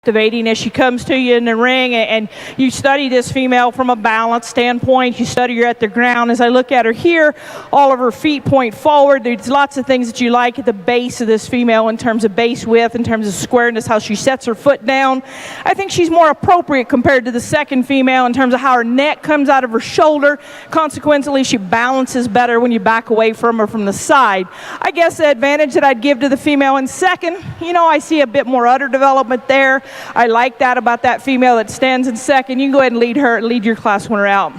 Activating as she comes to you in the ring, and you study this female from a balance standpoint. You study her at the ground. As I look at her here, all of her feet point forward. There's lots of things that you like at the base of this female in terms of base width, in terms of squareness, how she sets her foot down. I think she's more appropriate compared to the second female in terms of how her neck comes out of her shoulder. Consequently, she balances better when you back away from her from the side. I guess the advantage that I'd give to the female in second, I see a bit more udder development there. I like that about that female that stands in second. You can go ahead and lead your class winner out.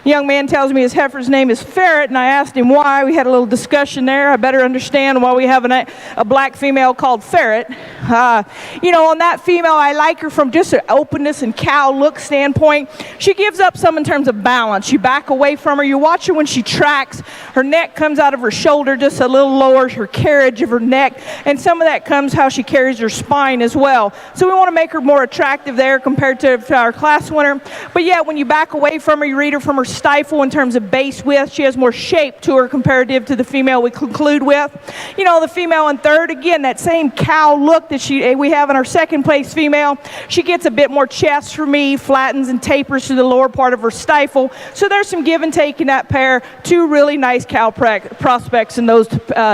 The young man tells me his heifer's name is Ferret, and I asked him why. We had a little discussion there. I better understand why we have a black female called Ferret. On that female, I like her from just an openness and cow look standpoint. She gives up some in terms of balance. You back away from her. You watch her when she tracks. Her neck comes out of her shoulder just a little lower, her carriage of her neck, and some of that comes how she carries her spine as well. So we want to make her more attractive there compared to our class winner. But yeah, when you back away from her, you read her from her stifle in terms of base width. She has more shape to her comparative to the female we conclude with. The female in third, again, that same cow look that we have in our second place female. She gets a bit more chest for me, flattens and tapers to the lower part of her stifle. So there's some give and take in that pair. Two really nice cow prospects in those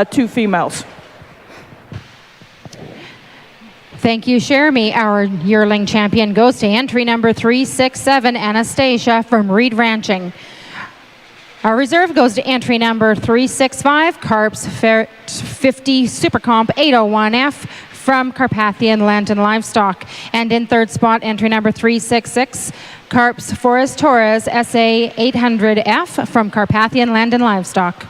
two females. Thank you, Jeremy. Our yearling champion goes to entry number 367, Anastasia from Reed Ranching. Our reserve goes to entry number 365, Carps 50 Super Comp 801F from Carpathian Land and Livestock. And in third spot, entry number 366, Carps Forest Torres SA 800F from Carpathian Land and Livestock.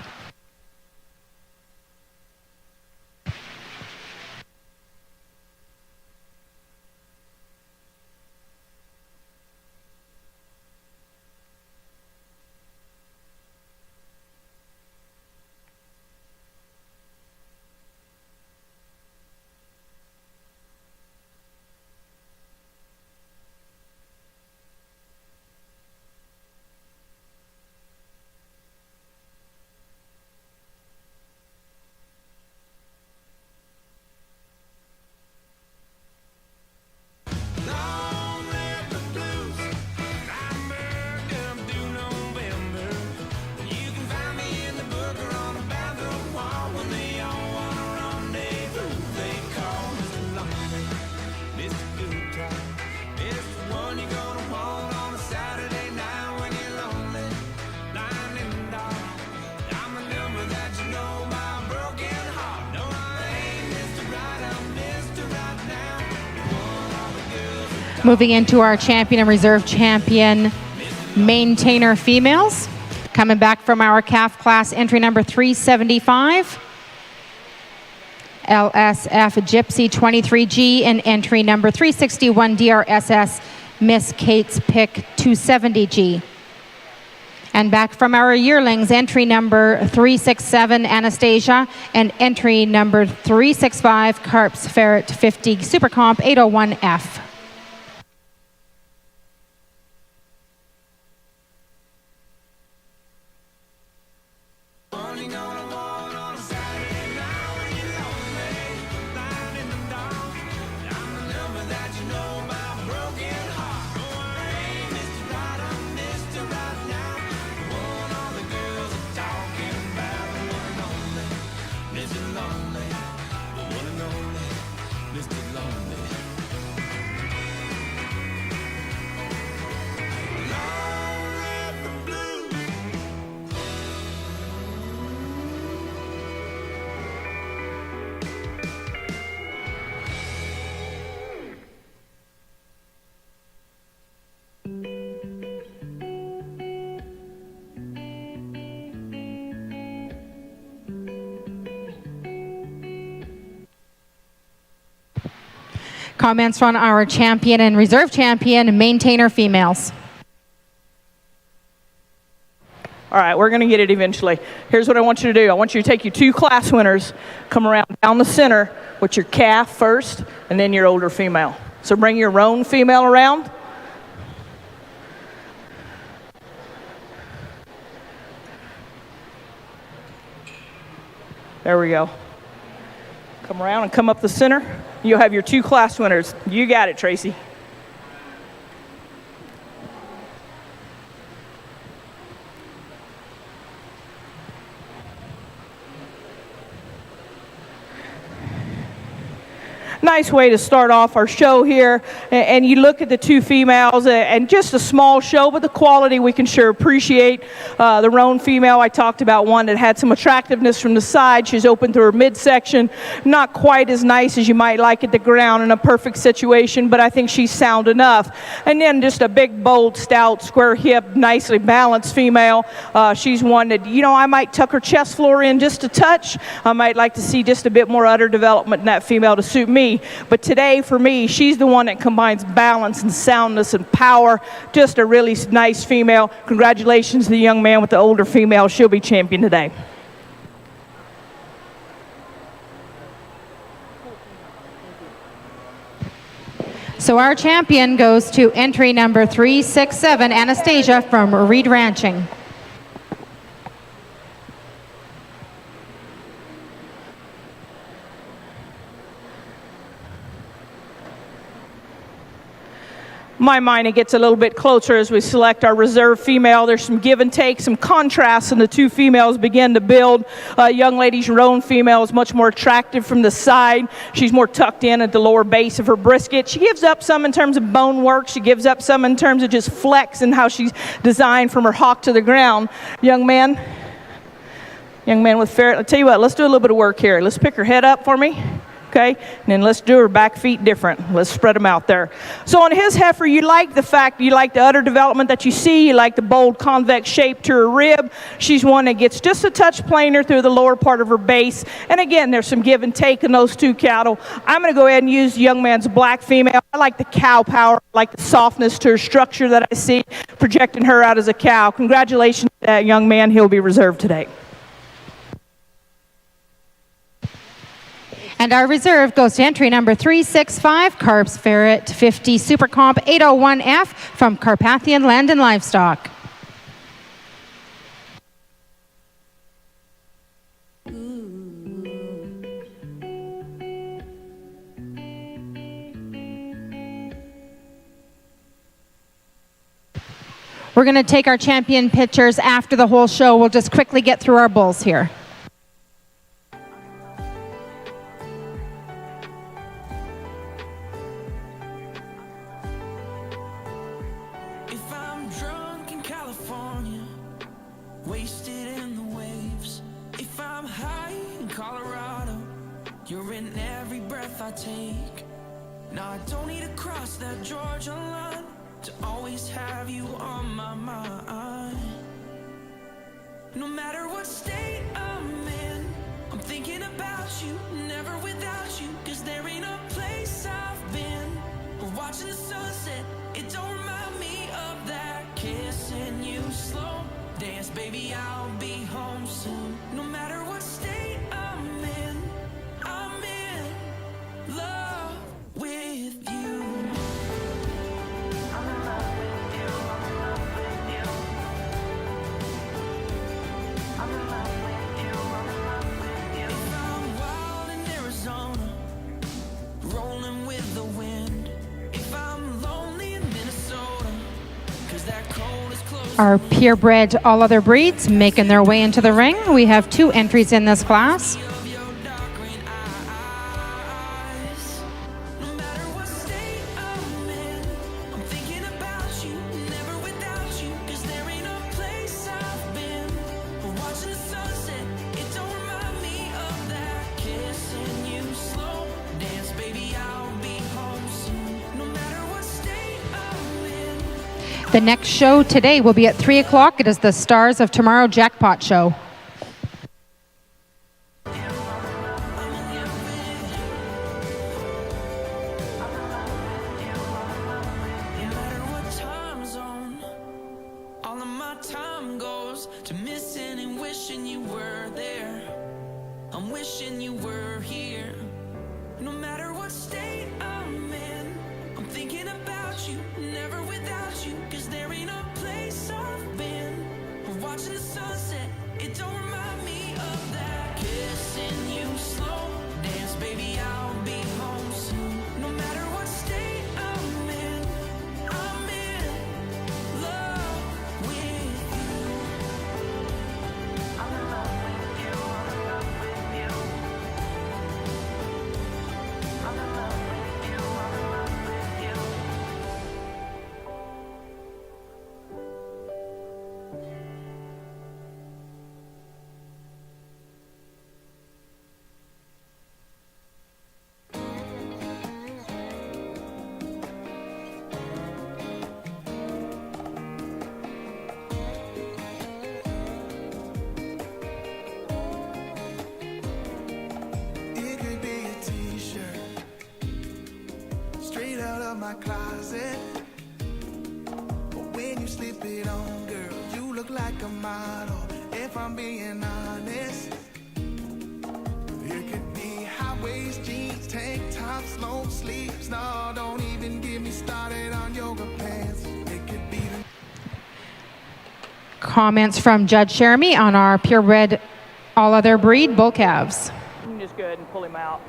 Moving into our champion and reserve champion maintainer females. Coming back from our calf class, entry number 375, LSF Gypsy 23G, and entry number 361, DRSS Miss Kate's Pick 270G. And back from our yearlings, entry number 367, Anastasia, and entry number 365, Carps Ferret 50 Super Comp 801F. Comments from our champion and reserve champion maintainer females. All right, we're going to get it eventually. Here's what I want you to do. I want you to take your two class winners, come around down the center with your calf first, and then your older female. So bring your roan female around. There we go. Come around and come up the center. You'll have your 2 class winners. You got it, Tracy. Nice way to start off our show here. And you look at the 2 females, and just a small show, but the quality we can sure appreciate. The roan female, I talked about one that had some attractiveness from the side. She's open through her midsection. Not quite as nice as you might like at the ground in a perfect situation, but I think she's sound enough. And then just a big, bold, stout, square hip, nicely balanced female. She's one that, I might tuck her chest floor in just a touch. I might like to see just a bit more udder development in that female to suit me. But today, for me, she's the one that combines balance and soundness and power. Just a really nice female. Congratulations to the young man with the older female. She'll be champion today. So our champion goes to entry number 367, Anastasia from Reed Ranching. My mind, it gets a little bit closer as we select our reserve female. There's some give and take, some contrast, and the 2 females begin to build. Young lady's roan female is much more attractive from the side. She's more tucked in at the lower base of her brisket. She gives up some in terms of bone work. She gives up some in terms of just flex and how she's designed from her hock to the ground. Young man with ferret, I'll tell you what, let's do a little bit of work here. Let's pick her head up for me. Okay, and then let's do her back feet different. Let's spread them out there. So on his heifer, you like the fact, you like the udder development that you see, you like the bold convex shape to her rib. She's one that gets just a touch plainer through the lower part of her base. And again, there's some give and take in those 2 cattle. I'm going to go ahead and use the young man's black female. I like the cow power, I like the softness to her structure that I see, projecting her out as a cow. Congratulations to that young man. He'll be reserved today. And our reserve goes to entry number 365, Carps Ferret 50 Super Comp 801F from Carpathian Land and Livestock. We're going to take our champion pictures after the whole show. We'll just quickly get through our bulls here. Take. Now I don't need to cross that Georgia line to always have you on my mind. No matter what state I'm in, I'm thinking about you, never without you, 'cause there ain't a place I've been. We're watching the sunset, it don't remind me of that kissing you slow dance, baby, I'll be home soon. No matter what state I'm in love with you. I'm in love with you. I'm in love with you. I'm in love with you. I'm in love with you. If I'm wild in Arizona, rolling with the wind. If I'm lonely in Minnesota, 'cause that cold is close. Our purebred all other breeds making their way into the ring. We have 2 entries in this class. The next show today will be at 3 o'clock. It is the Stars of Tomorrow Jackpot Show. Kissing you slow dance, baby, I'll be home soon. of my closet. But when you slip it on, girl, you look like a model. If I'm being honest, it could be high-waist jeans, tank tops, long sleeves. No, don't even get me started on yoga pants. It could be the Comments from Judge Jeremy on our purebred all other breed bull calves. You can just go ahead and pull him out.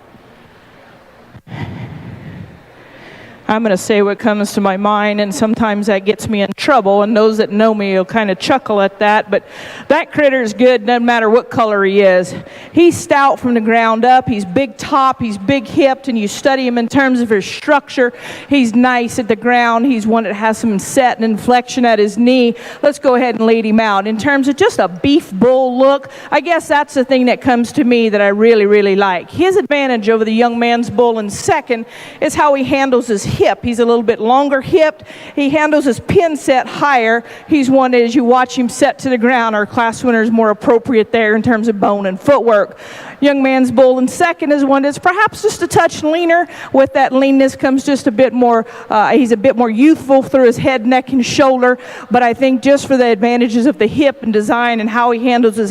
I'm going to say what comes to my mind, and sometimes that gets me in trouble, and those that know me will kind of chuckle at that, but that critter is good no matter what color he is. He's stout from the ground up. He's big top. He's big hipped, and you study him in terms of his structure. He's nice at the ground. He's one that has some set and inflection at his knee. Let's go ahead and lead him out. In terms of just a beef bull look, I guess that's the thing that comes to me that I really, really like. His advantage over the young man's bull in second is how he handles his hip. He's a little bit longer hipped. He handles his pin set higher. He's one that as you watch him set to the ground, our class winner is more appropriate there in terms of bone and footwork. Young man's bull in second is one that's perhaps just a touch leaner. With that leanness comes just a bit more, he's a bit more youthful through his head, neck, and shoulder. But I think just for the advantages of the hip and design and how he handles his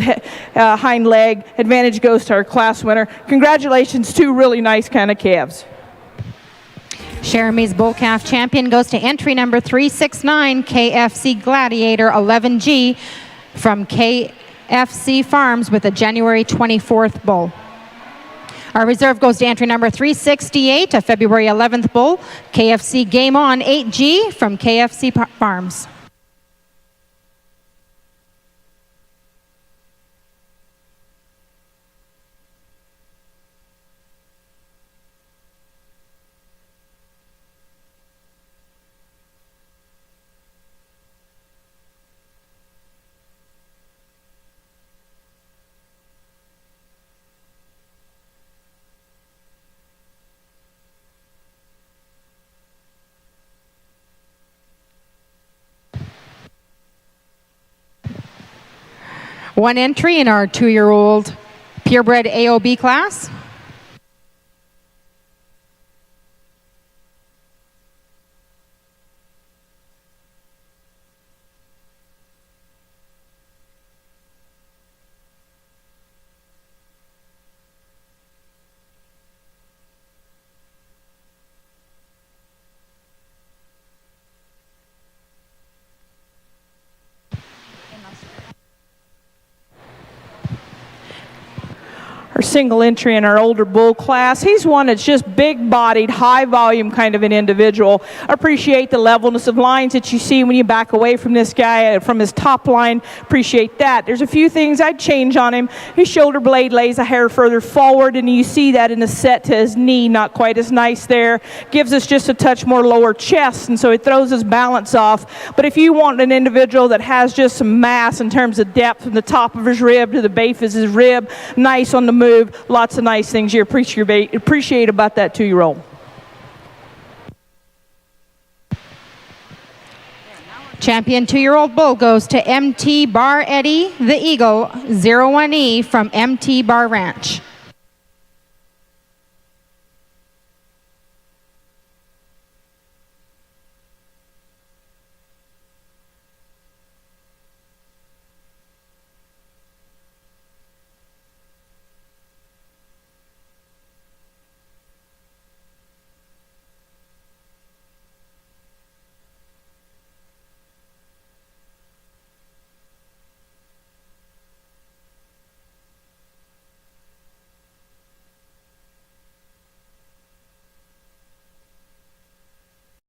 hind leg, advantage goes to our class winner. Congratulations, two really nice kind of calves. Jeremy's bull calf champion goes to entry number 369, KFC Gladiator 11G from KFC Farms with a January 24th bull. Our reserve goes to entry number 368, a February 11th bull, KFC Game On 8G from KFC Farms. One entry in our 2-year-old purebred AOB class. Our single entry in our older bull class. He's one that's just big-bodied, high-volume kind of an individual. Appreciate the levelness of lines that you see when you back away from this guy, from his top line. Appreciate that. There's a few things I'd change on him. His shoulder blade lays a hair further forward, and you see that in the set to his knee. Not quite as nice there. Gives us just a touch more lower chest, and so it throws his balance off. But if you want an individual that has just some mass in terms of depth from the top of his rib to the base of his rib, nice on the move, lots of nice things you appreciate about that 2-year-old. Champion 2-year-old bull goes to MT Bar Eddie the Eagle 01E from MT Bar Ranch.